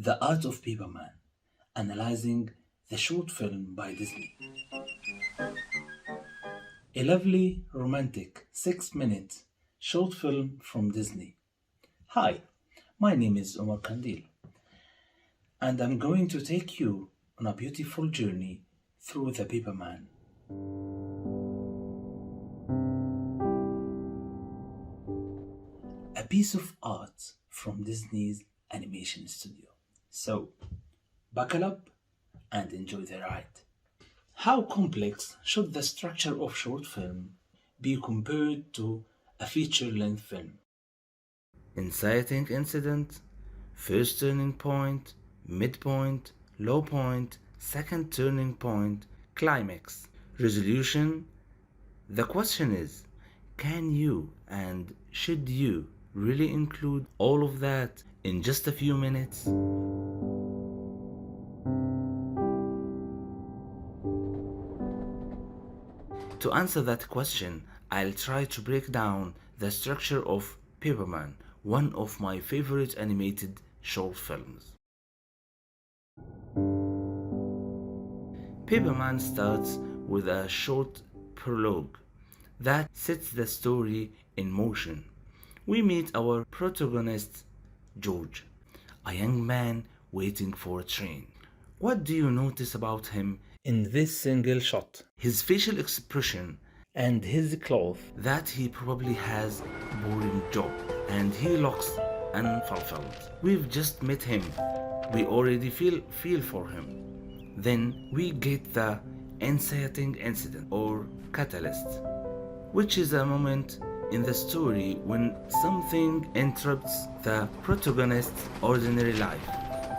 The Art of Paperman, analyzing the short film by Disney. A lovely, romantic, 6-minute short film from Disney. Hi, my name is Omar Qandeel, and I'm going to take you on a beautiful journey through the Paperman. A piece of art from Disney's animation studio. So, buckle up and enjoy the ride. How complex should the structure of short film be compared to a feature-length film? Inciting incident, first turning point, midpoint, low point, second turning point, climax, resolution. The question is, can you and should you really include all of that in just a few minutes? To answer that question, I'll try to break down the structure of Paperman, one of my favorite animated short films. Paperman starts with a short prologue that sets the story in motion. We meet our protagonist, George, a young man waiting for a train. What do you notice about him in this single shot? His facial expression and his clothes, that he probably has a boring job and he looks unfulfilled. We've just met him. We already feel for him. Then we get the inciting incident or catalyst, which is a moment in the story when something interrupts the protagonist's ordinary life.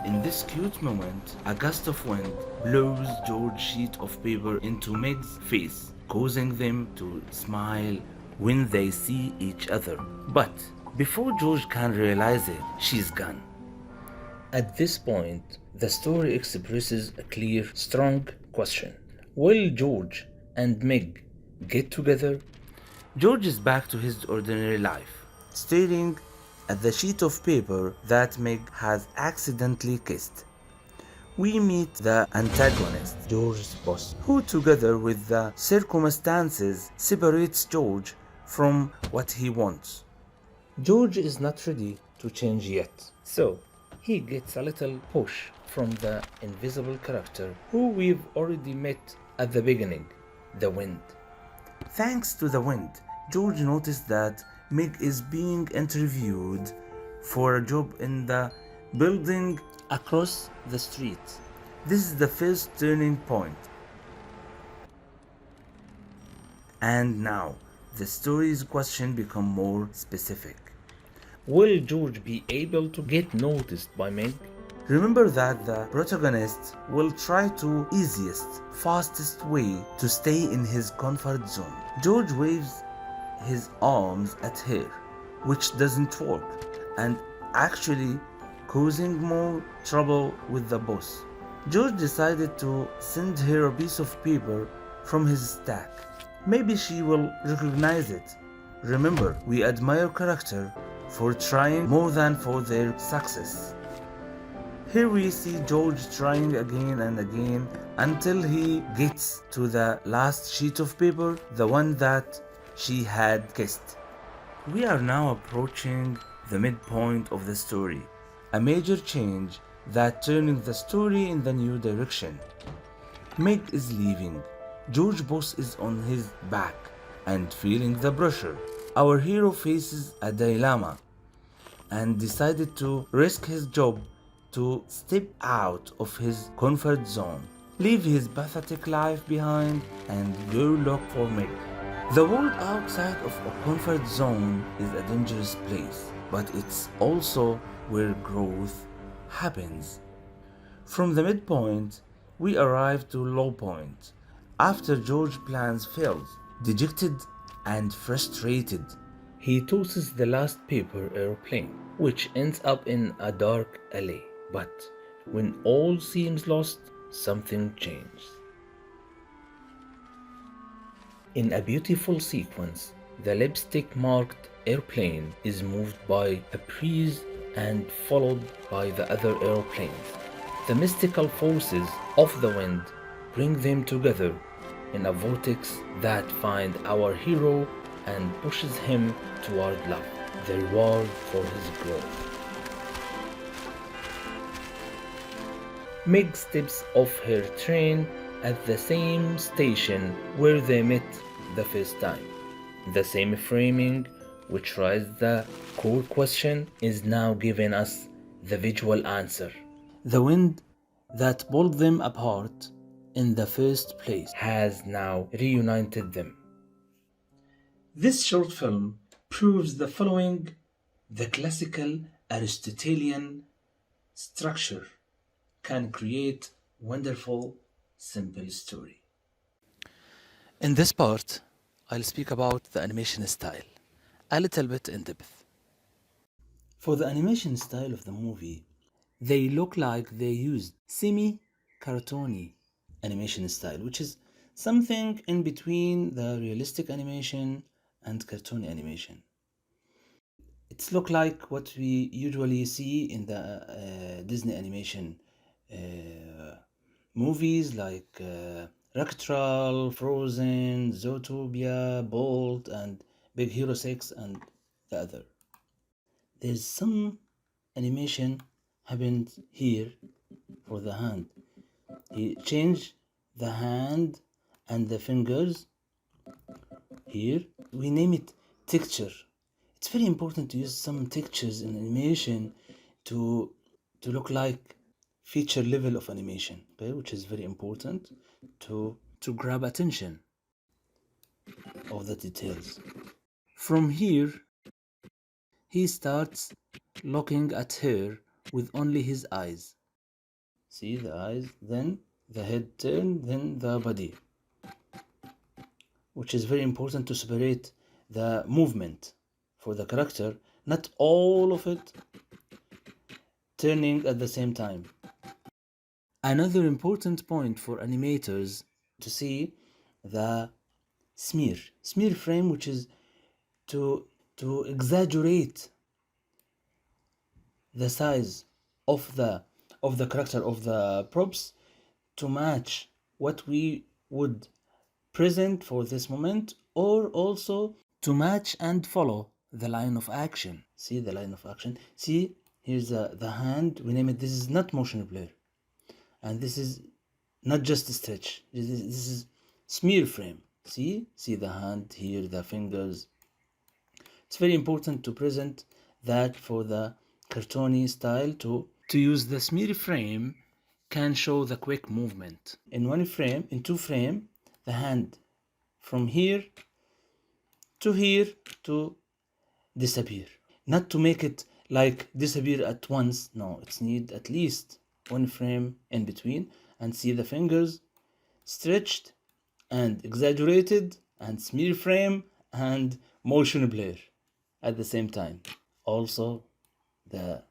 In this cute moment, a gust of wind blows George's sheet of paper into Meg's face, causing them to smile when they see each other. But before George can realize it, she's gone. At this point, the story expresses a clear, strong question. Will George and Meg get together? George is back to his ordinary life, staring at the sheet of paper that Meg has accidentally kissed. We meet the antagonist, George's boss, who together with the circumstances separates George from what he wants. George is not ready to change yet, so he gets a little push from the invisible character who we've already met at the beginning, the wind. Thanks to the wind, George noticed that Meg is being interviewed for a job in the building across the street. This is the first turning point. And now, the story's question becomes more specific. Will George be able to get noticed by Meg? Remember that the protagonist will try to easiest, fastest way to stay in his comfort zone. George waves his arms at her, which doesn't work, and actually causing more trouble with the boss. George decided to send her a piece of paper from his stack. Maybe she will recognize it. Remember, we admire character for trying more than for their success. Here we see George trying again and again until he gets to the last sheet of paper, the one that she had kissed. We are now approaching the midpoint of the story, a major change that turning the story in the new direction. Meg is leaving. George boss is on his back and feeling the pressure. Our hero faces a dilemma and decided to risk his job to step out of his comfort zone, leave his pathetic life behind, and go look for Meg. The world outside of a comfort zone is a dangerous place, but it's also where growth happens. From the midpoint, we arrive to low point. After George's plans failed, dejected and frustrated, he tosses the last paper airplane, which ends up in a dark alley. But when all seems lost, something changes. In a beautiful sequence, the lipstick-marked airplane is moved by a breeze and followed by the other airplanes. The mystical forces of the wind bring them together in a vortex that finds our hero and pushes him toward love, the reward for his growth. Meg steps off her train at the same station where they met the first time. The same framing, which raised the core question, is now giving us the visual answer. The wind that pulled them apart in the first place has now reunited them. This short film proves the following: the classical Aristotelian structure can create wonderful, simple story. In this part, I'll speak about the animation style, a little bit in depth. For the animation style of the movie, they look like they used semi-cartoony animation style, which is something in between the realistic animation and cartoon animation. It's look like what we usually see in the Disney animation movies like Rock'n'Roll, Frozen, Zootopia, Bolt, and Big Hero 6, and the other. There's some animation happened here for the hand. He changed the hand and the fingers here. We name it texture. It's very important to use some textures in animation to look like feature level of animation, okay, which is very important to grab attention of the details. From here, he starts looking at her with only his eyes. See the eyes, then the head turn, then the body, which is very important to separate the movement for the character, not all of it turning at the same time. Another important point for animators to see the smear frame, which is to exaggerate the size of the character of the props to match what we would present for this moment, or also to match and follow the line of action. See the line of action. See, here's the hand. We name it. This is not motion blur, and this is not just a stretch. This is smear frame. See the hand here, the fingers. It's very important to present that for the cartoony style. To use the smear frame can show the quick movement. In one frame, in two frame, the hand from here to disappear. Not to make it like disappear at once. No, it's need at least one frame in between, and see the fingers stretched and exaggerated, and smear frame and motion blur at the same time. Also, the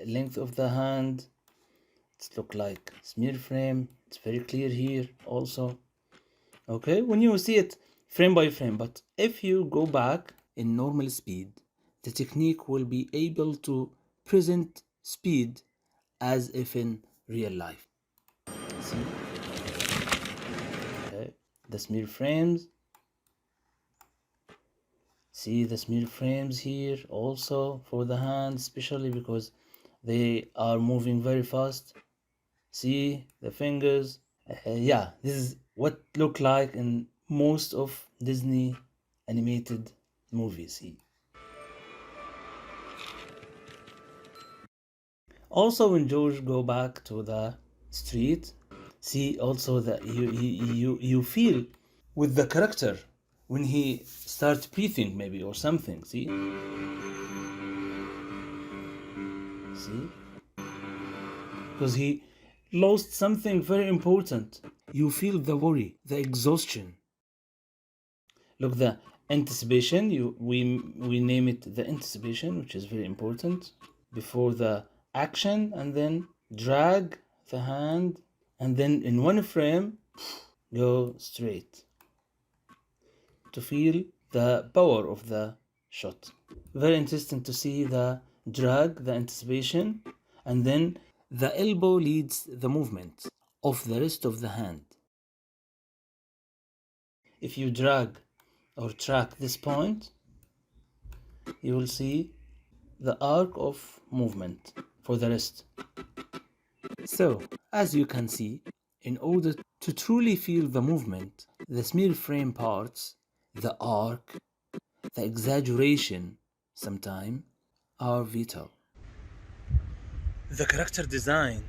length of the hand, it's look like smear frame. It's very clear here also. Okay, when you see it frame by frame, but if you go back in normal speed, the technique will be able to present speed as if in real life. See? Okay, the smear frames. See the smear frames here also for the hand, especially because they are moving very fast. See the fingers. Yeah, this is what look like in most of Disney animated movies. See. Also, when George go back to the street, see also that you feel with the character when he starts breathing maybe or something. See, because he lost something very important. You feel the worry, the exhaustion. Look, the anticipation. We name it the anticipation, which is very important before the action, and then drag the hand, and then in one frame go straight to feel the power of the shot. Very interesting to see the drag the anticipation, and then the elbow leads the movement of the rest of the hand. If you drag or track this point, you will see the arc of movement for the rest. So, as you can see, in order to truly feel the movement, the smear frame parts, the arc, the exaggeration sometimes are vital. The character design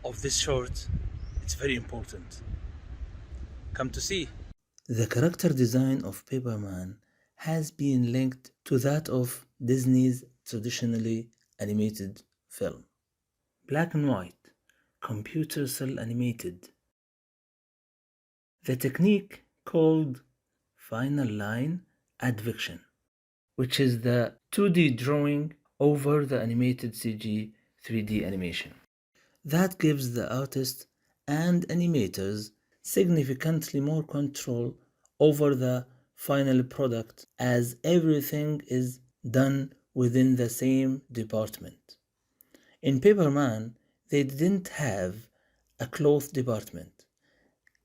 of this short is very important. Come to see. The character design of Paperman has been linked to that of Disney's traditionally animated film. Black and white, computer cell animated. The technique called final line advection, which is the 2D drawing over the animated CG 3D animation. That gives the artist and animators significantly more control over the final product as everything is done within the same department. In Paperman, they didn't have a cloth department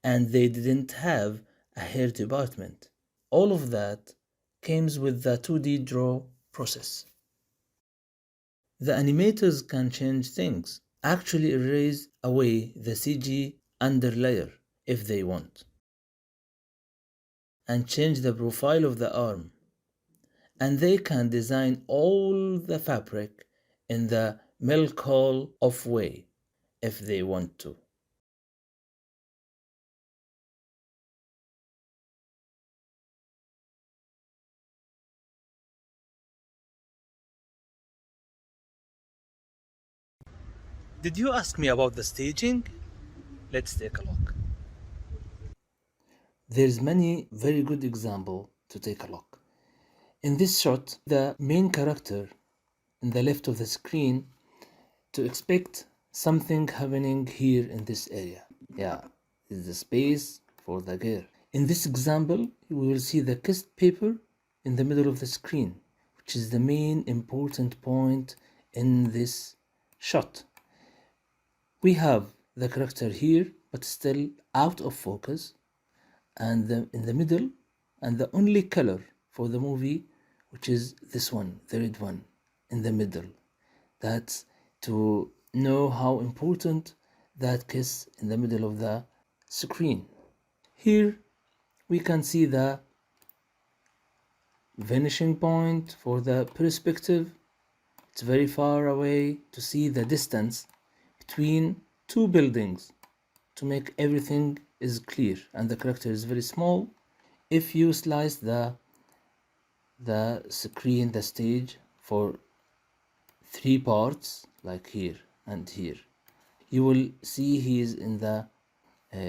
and they didn't have a hair department. All of that comes with the 2D draw process. The animators can change things, actually erase away the CG underlayer if they want, and change the profile of the arm. And they can design all the fabric in the milk hall of way if they want to. Did you ask me about the staging? Let's take a look. There's many very good example to take a look. In this shot, the main character in the left of the screen to expect something happening here in this area. Yeah, is the space for the girl. In this example, we will see the kissed paper in the middle of the screen, which is the main important point in this shot. We have the character here, but still out of focus, and in the middle, and the only color for the movie, which is this one, the red one, in the middle. That's to know how important that kiss in the middle of the screen. Here we can see the vanishing point for the perspective. It's very far away to see the distance between two buildings to make everything is clear, and the character is very small. If you slice the screen, the stage for 3 parts, like here and here, you will see he is in the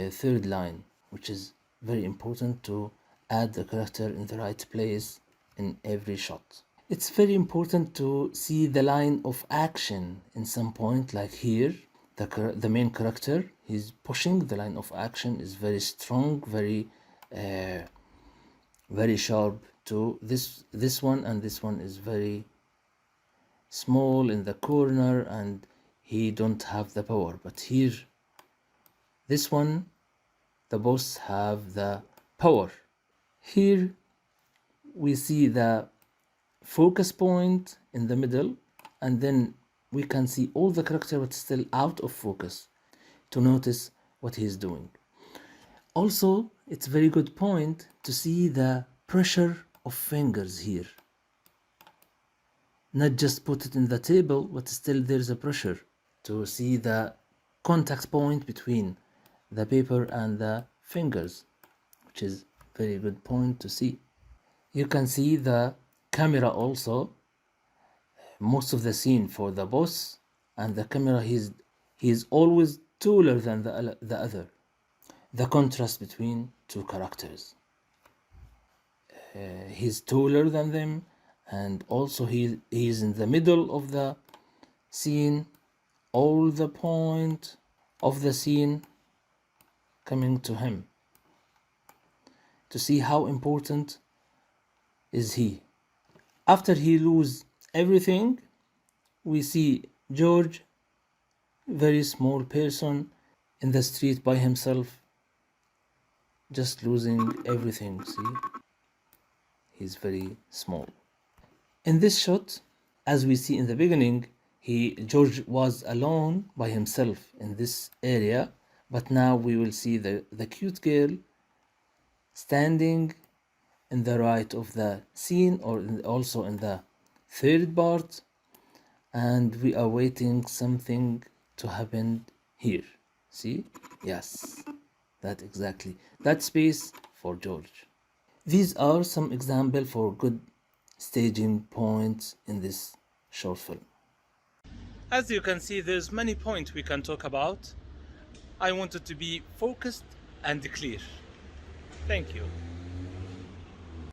third line, which is very important to add the character in the right place in every shot. It's very important to see the line of action in some point, like here. The main character, he's pushing, the line of action is very strong, very sharp too. This one and this one is very small in the corner and he don't have the power. But here, this one, the boss have the power. Here we see the focus point in the middle, and then we can see all the character but still out of focus to notice what he's doing. Also, it's very good point to see the pressure of fingers here. Not just put it in the table, but still there's a pressure to see the contact point between the paper and the fingers, which is very good point to see. You can see the camera also. Most of the scene for the boss and the camera, he's always taller than the other. The contrast between two characters. He's taller than them, and also he's in the middle of the scene. All the point of the scene coming to him. To see how important is he. After he lose everything, We see George, very small person in the street by himself, just losing everything. See, he's very small. In this shot, as we see in the beginning, George was alone by himself in this area, but now we will see the cute girl standing in the right of the scene, or also in the third part, and we are waiting something to happen here. See? Yes, that exactly. That space for George. These are some examples for good staging points in this short film. As you can see, there's many points we can talk about. I want it to be focused and clear. Thank you.